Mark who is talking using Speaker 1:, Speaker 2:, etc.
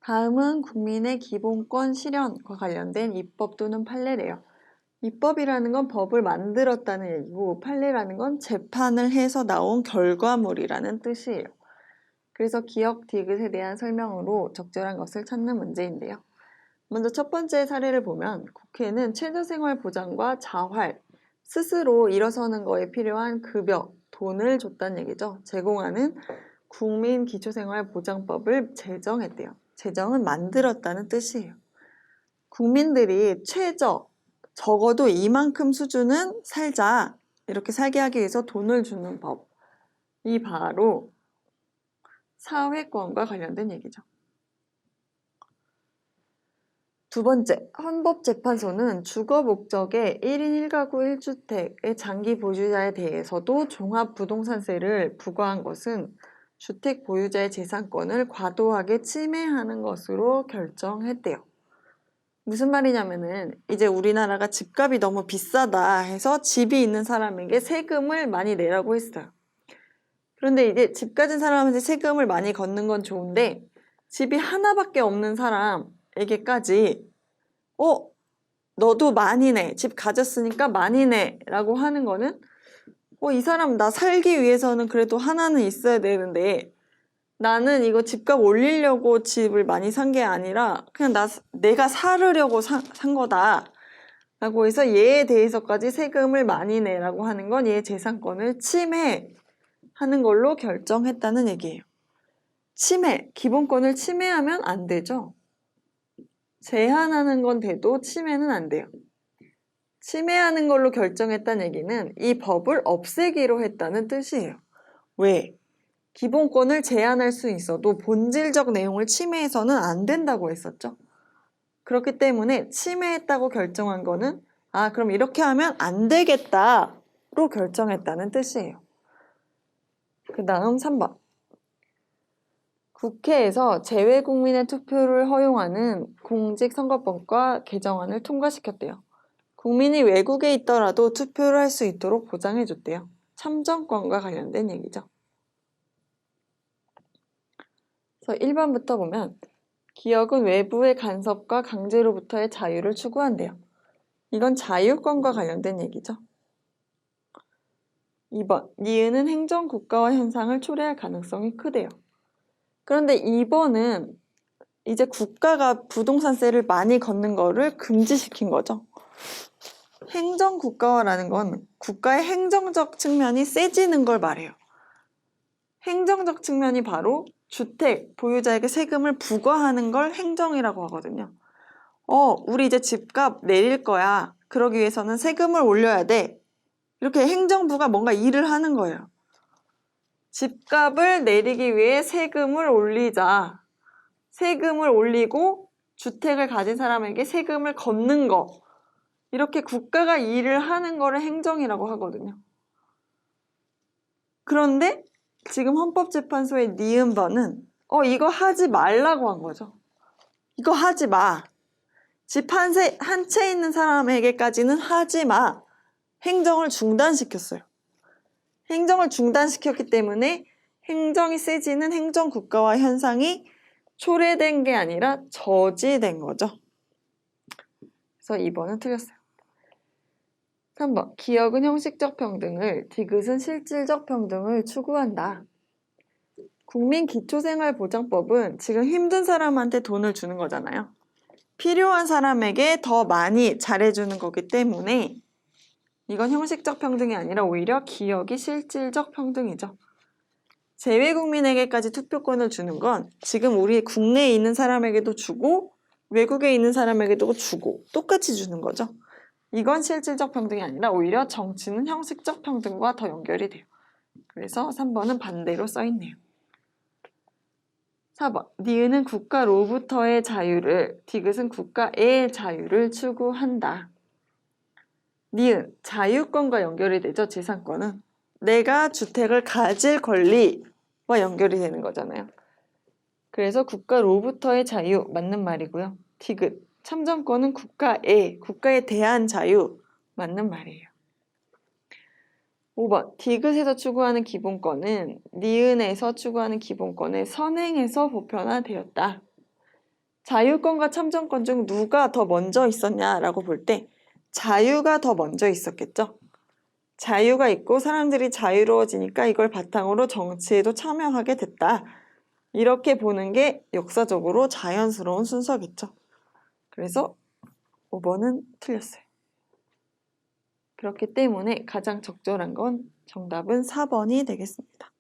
Speaker 1: 다음은 국민의 기본권 실현과 관련된 입법 또는 판례래요. 입법이라는 건 법을 만들었다는 얘기고 판례라는 건 재판을 해서 나온 결과물이라는 뜻이에요. 그래서 기억 디귿에 대한 설명으로 적절한 것을 찾는 문제인데요. 먼저 첫 번째 사례를 보면 국회는 최저생활 보장과 자활, 스스로 일어서는 거에 필요한 급여, 돈을 줬다는 얘기죠. 제공하는 국민기초생활보장법을 제정했대요. 제정은 만들었다는 뜻이에요. 국민들이 적어도 이만큼 수준은 살자, 이렇게 살게 하기 위해서 돈을 주는 법이 바로 사회권과 관련된 얘기죠. 두 번째, 헌법재판소는 주거 목적의 1인 1가구 1주택의 장기 보유자에 대해서도 종합부동산세를 부과한 것은 주택 보유자의 재산권을 과도하게 침해하는 것으로 결정했대요. 무슨 말이냐면은 이제 우리나라가 집값이 너무 비싸다 해서 집이 있는 사람에게 세금을 많이 내라고 했어요. 그런데 이제 집 가진 사람한테 세금을 많이 걷는 건 좋은데 집이 하나밖에 없는 사람에게까지 너도 많이 내. 집 가졌으니까 많이 내. 라고 하는 거는 이 사람 나 살기 위해서는 그래도 하나는 있어야 되는데 나는 이거 집값 올리려고 집을 많이 산 게 아니라 그냥 내가 살으려고 산 거다. 라고 해서 얘에 대해서까지 세금을 많이 내라고 하는 건 얘의 재산권을 침해하는 걸로 결정했다는 얘기예요. 기본권을 침해하면 안 되죠. 제한하는 건 돼도 침해는 안 돼요. 침해하는 걸로 결정했다는 얘기는 이 법을 없애기로 했다는 뜻이에요. 왜? 기본권을 제한할 수 있어도 본질적 내용을 침해해서는 안 된다고 했었죠. 그렇기 때문에 침해했다고 결정한 거는 그럼 이렇게 하면 안 되겠다로 결정했다는 뜻이에요. 그 다음 3번. 국회에서 재외국민의 투표를 허용하는 공직선거법과 개정안을 통과시켰대요. 국민이 외국에 있더라도 투표를 할 수 있도록 보장해줬대요. 참정권과 관련된 얘기죠. 그래서 1번부터 보면 기억은 외부의 간섭과 강제로부터의 자유를 추구한대요. 이건 자유권과 관련된 얘기죠. 2번, 니은은 행정국가화 현상을 초래할 가능성이 크대요. 그런데 2번은 이제 국가가 부동산세를 많이 걷는 거를 금지시킨 거죠. 행정국가화라는 건 국가의 행정적 측면이 세지는 걸 말해요. 행정적 측면이 바로 주택 보유자에게 세금을 부과하는 걸 행정이라고 하거든요. 우리 이제 집값 내릴 거야. 그러기 위해서는 세금을 올려야 돼. 이렇게 행정부가 뭔가 일을 하는 거예요. 집값을 내리기 위해 세금을 올리자. 세금을 올리고 주택을 가진 사람에게 세금을 걷는 거. 이렇게 국가가 일을 하는 거를 행정이라고 하거든요. 그런데 지금 헌법재판소의 니은번은 이거 하지 말라고 한 거죠. 이거 하지 마. 집 한 채 있는 사람에게까지는 하지 마. 행정을 중단시켰어요. 행정을 중단시켰기 때문에 행정이 세지는 행정국가화 현상이 초래된 게 아니라 저지된 거죠. 그래서 2번은 틀렸어요. 3번, 기억은 형식적 평등을, 디귿은 실질적 평등을 추구한다. 국민기초생활보장법은 지금 힘든 사람한테 돈을 주는 거잖아요. 필요한 사람에게 더 많이 잘해주는 거기 때문에 이건 형식적 평등이 아니라 오히려 기억이 실질적 평등이죠. 재외국민에게까지 투표권을 주는 건 지금 우리 국내에 있는 사람에게도 주고 외국에 있는 사람에게도 주고 똑같이 주는 거죠. 이건 실질적 평등이 아니라 오히려 정치는 형식적 평등과 더 연결이 돼요. 그래서 3번은 반대로 써있네요. 4번, 니은은 국가로부터의 자유를, 디귿은 국가의 자유를 추구한다. 니은, 자유권과 연결이 되죠, 재산권은. 내가 주택을 가질 권리와 연결이 되는 거잖아요. 그래서 국가로부터의 자유, 맞는 말이고요. 디귿, 참정권은 국가에 대한 자유, 맞는 말이에요. 5번, 디귿에서 추구하는 기본권은 니은에서 추구하는 기본권의 선행에서 보편화되었다. 자유권과 참정권 중 누가 더 먼저 있었냐라고 볼 때 자유가 더 먼저 있었겠죠. 자유가 있고 사람들이 자유로워지니까 이걸 바탕으로 정치에도 참여하게 됐다. 이렇게 보는 게 역사적으로 자연스러운 순서겠죠. 그래서 5번은 틀렸어요. 그렇기 때문에 가장 적절한 건 정답은 4번이 되겠습니다.